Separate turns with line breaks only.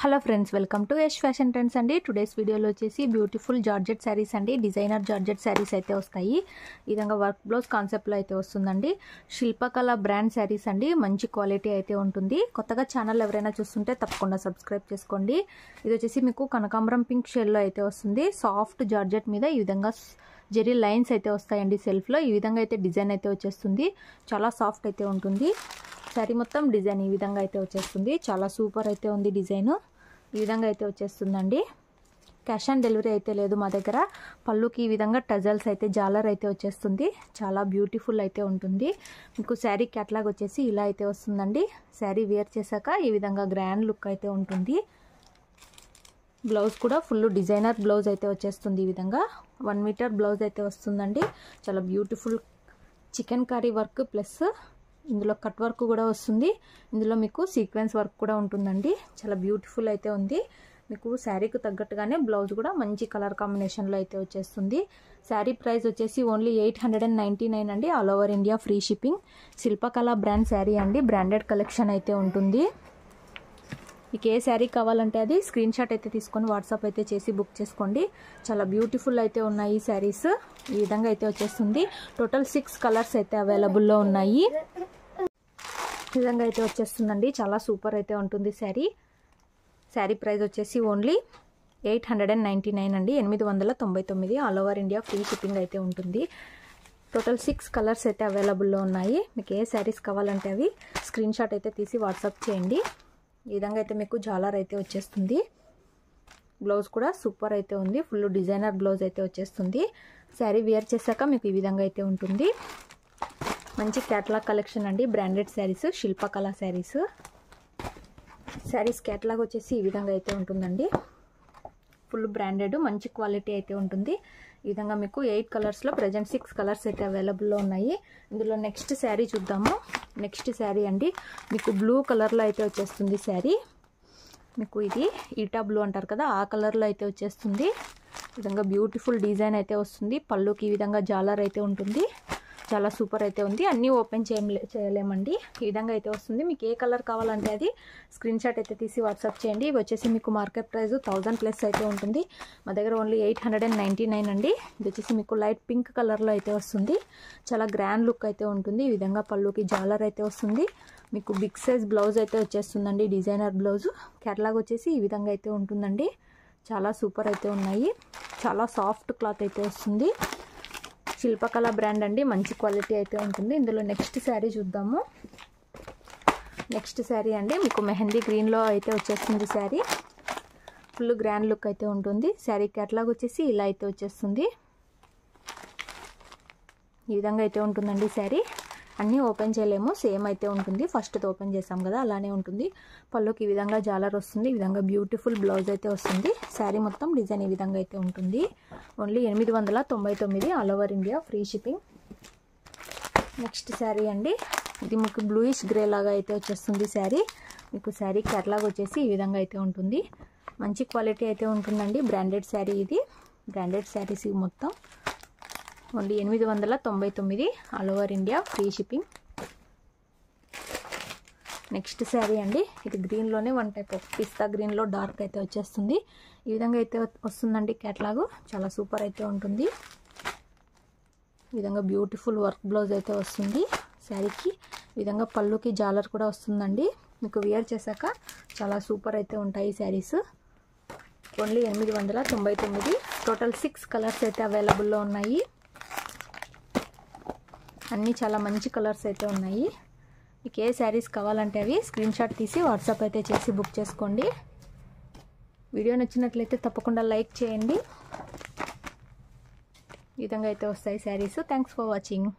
Hello friends, welcome to Yash fashion trends అండి. Today's వీడియోలో వచ్చేసి బ్యూటిఫుల్ జార్జెట్ శారీస్ అండి. డిజైనర్ జార్జెట్ శారీస్ అయితే వస్తాయి. ఈ విధంగా వర్క్ బ్లౌజ్ కాన్సెప్ట్లో అయితే వస్తుందండి. శిల్పకళ బ్రాండ్ శారీస్ అండి. మంచి క్వాలిటీ అయితే ఉంటుంది. కొత్తగా ఛానల్ ఎవరైనా చూస్తుంటే తప్పకుండా సబ్స్క్రైబ్ చేసుకోండి. ఇది వచ్చేసి మీకు కనకాంబరం పింక్ షేడ్లో అయితే వస్తుంది. సాఫ్ట్ జార్జెట్ మీద ఈ విధంగా జెరీ లైన్స్ అయితే వస్తాయండి. సెల్ఫ్లో ఈ విధంగా అయితే డిజైన్ అయితే వచ్చేస్తుంది. చాలా సాఫ్ట్ అయితే ఉంటుంది. శారీ మొత్తం డిజైన్ ఈ విధంగా అయితే వచ్చేస్తుంది. చాలా సూపర్ అయితే ఉంది డిజైన్. ఈ విధంగా అయితే వచ్చేస్తుందండి. క్యాష్ ఆన్ డెలివరీ అయితే లేదు మా దగ్గర. పళ్ళుకి ఈ విధంగా టజల్స్ అయితే జాలర్ అయితే వచ్చేస్తుంది. చాలా బ్యూటిఫుల్ అయితే ఉంటుంది. మీకు శారీ క్యాట్లాగ్ వచ్చేసి ఇలా అయితే వస్తుందండి. శారీ వేర్ చేశాక ఈ విధంగా గ్రాండ్ లుక్ అయితే ఉంటుంది. బ్లౌజ్ కూడా ఫుల్ డిజైనర్ బ్లౌజ్ అయితే వచ్చేస్తుంది. ఈ విధంగా 1 మీటర్ బ్లౌజ్ అయితే వస్తుందండి. చాలా beautiful chicken curry work plus ఇందులో కట్ వర్క్ కూడా వస్తుంది. ఇందులో మీకు సీక్వెన్స్ వర్క్ కూడా ఉంటుందండి. చాలా బ్యూటిఫుల్ అయితే ఉంది. మీకు శారీకి తగ్గట్టుగానే బ్లౌజ్ కూడా మంచి కలర్ కాంబినేషన్లో అయితే వచ్చేస్తుంది. శారీ ప్రైస్ వచ్చేసి ఓన్లీ 899 అండి. All over India free shipping. శిల్పకళ బ్రాండ్ శారీ అండి. బ్రాండెడ్ కలెక్షన్ అయితే ఉంటుంది. మీకు ఏ శారీ కావాలంటే అది స్క్రీన్ షాట్ అయితే తీసుకొని వాట్సాప్ అయితే చేసి బుక్ చేసుకోండి. చాలా బ్యూటిఫుల్ అయితే ఉన్నాయి ఈ శారీస్. ఈ విధంగా అయితే వచ్చేస్తుంది. టోటల్ 6 కలర్స్ అయితే అవైలబుల్లో ఉన్నాయి. ఈ విధంగా అయితే వచ్చేస్తుందండి. చాలా సూపర్ అయితే ఉంటుంది శారీ. శారీ ప్రైస్ వచ్చేసి ఓన్లీ 899 అండి. 899. All over India free shipping అయితే ఉంటుంది. టోటల్ 6 కలర్స్ అయితే అవైలబుల్లో ఉన్నాయి. మీకు ఏ శారీస్ కావాలంటే అవి స్క్రీన్ షాట్ అయితే తీసి వాట్సాప్ చేయండి. ఈ విధంగా అయితే మీకు జాలర్ అయితే వచ్చేస్తుంది. బ్లౌజ్ కూడా సూపర్ అయితే ఉంది. ఫుల్ డిజైనర్ బ్లౌజ్ అయితే వచ్చేస్తుంది. శారీ వేర్ చేశాక మీకు ఈ విధంగా అయితే ఉంటుంది. మంచి క్యాటలాగ్ కలెక్షన్ అండి. బ్రాండెడ్ శారీస్, శిల్పకళ శారీస్. శారీస్ క్యాటలాగ్ వచ్చేసి ఈ విధంగా అయితే ఉంటుందండి. ఫుల్ బ్రాండెడ్ మంచి క్వాలిటీ అయితే ఉంటుంది. ఈ విధంగా మీకు 8 కలర్స్లో ప్రజెంట్ 6 కలర్స్ అయితే అవైలబుల్లో ఉన్నాయి. ఇందులో నెక్స్ట్ శారీ చూద్దాము. నెక్స్ట్ శారీ అండి. మీకు బ్లూ కలర్లో అయితే వచ్చేస్తుంది శారీ. మీకు ఇది ఈటా బ్లూ అంటారు కదా, ఆ కలర్లో అయితే వచ్చేస్తుంది. ఈ విధంగా బ్యూటిఫుల్ డిజైన్ అయితే వస్తుంది. పళ్ళుకి ఈ విధంగా జాలర్ అయితే ఉంటుంది. చాలా సూపర్ అయితే ఉంది. అన్నీ ఓపెన్ చేయలేమండి. ఈ విధంగా అయితే వస్తుంది. మీకు ఏ కలర్ కావాలంటే అది స్క్రీన్ షాట్ అయితే తీసి వాట్సాప్ చేయండి. ఇవి వచ్చేసి మీకు మార్కెట్ ప్రైస్ 1000+ అయితే ఉంటుంది. మా దగ్గర ఓన్లీ 899 అండి. ఇది వచ్చేసి మీకు లైట్ పింక్ కలర్లో అయితే వస్తుంది. చాలా గ్రాండ్ లుక్ అయితే ఉంటుంది. ఈ విధంగా పళ్ళుకి జాలర్ అయితే వస్తుంది. మీకు బిగ్ సైజ్ బ్లౌజ్ అయితే వచ్చేస్తుందండి. Designer blouse. క్యాటలాగ్ వచ్చేసి ఈ విధంగా అయితే ఉంటుందండి. చాలా సూపర్ అయితే ఉన్నాయి. చాలా సాఫ్ట్ క్లాత్ అయితే వస్తుంది. శిల్పకళ బ్రాండ్ అండి. మంచి క్వాలిటీ అయితే ఉంటుంది. ఇందులో నెక్స్ట్ శారీ చూద్దాము. నెక్స్ట్ శారీ అండి. మీకు మెహందీ గ్రీన్లో అయితే వచ్చేస్తుంది శారీ. ఫుల్ గ్రాండ్ లుక్ అయితే ఉంటుంది. శారీ క్యాటలాగ్ వచ్చేసి ఇలా అయితే వచ్చేస్తుంది. ఈ విధంగా అయితే ఉంటుందండి శారీ. అన్నీ ఓపెన్ చేయలేము, సేమ్ అయితే ఉంటుంది. ఫస్ట్ ఓపెన్ చేసాం కదా, అలానే ఉంటుంది. పళ్ళుకి ఈ విధంగా జాలర్ వస్తుంది. ఈ విధంగా బ్యూటిఫుల్ బ్లౌజ్ అయితే వస్తుంది. శారీ మొత్తం డిజైన్ ఈ విధంగా అయితే ఉంటుంది. Only 899. All over India free shipping. Next sari అండి. ఇది మీకు బ్లూయిష్ గ్రే లాగా అయితే వచ్చేస్తుంది శారీ. మీకు శారీ క్యాటలాగ్ వచ్చేసి ఈ విధంగా అయితే ఉంటుంది. మంచి క్వాలిటీ అయితే ఉంటుందండి. బ్రాండెడ్ శారీ ఇది. బ్రాండెడ్ శారీస్ మొత్తం only 899. All over India free shipping. Next sari అండి. ఇది గ్రీన్లోనే వన్ టైప్ ఆఫ్ పిస్తా గ్రీన్లో డార్క్ అయితే వచ్చేస్తుంది. ఈ విధంగా అయితే వస్తుందండి క్యాటలాగు. చాలా సూపర్ అయితే ఉంటుంది. ఈ విధంగా బ్యూటిఫుల్ వర్క్ బ్లౌజ్ అయితే వస్తుంది శారీకి. ఈ విధంగా పళ్ళుకి జాలర్ కూడా వస్తుందండి. మీకు వేర్ చేశాక చాలా సూపర్ అయితే ఉంటాయి శారీస్. ఓన్లీ 899. టోటల్ 6 కలర్స్ అయితే అవైలబుల్లో ఉన్నాయి. అన్నీ చాలా మంచి కలర్స్ అయితే ఉన్నాయి. మీకు ఏ శారీస్ కావాలంటే అవి స్క్రీన్ షాట్ తీసి వాట్సాప్ అయితే చేసి బుక్ చేసుకోండి. వీడియో నచ్చినట్లయితే తప్పకుండా లైక్ చేయండి. ఈ విధంగా అయితే వస్తాయి శారీస్. Thanks for watching.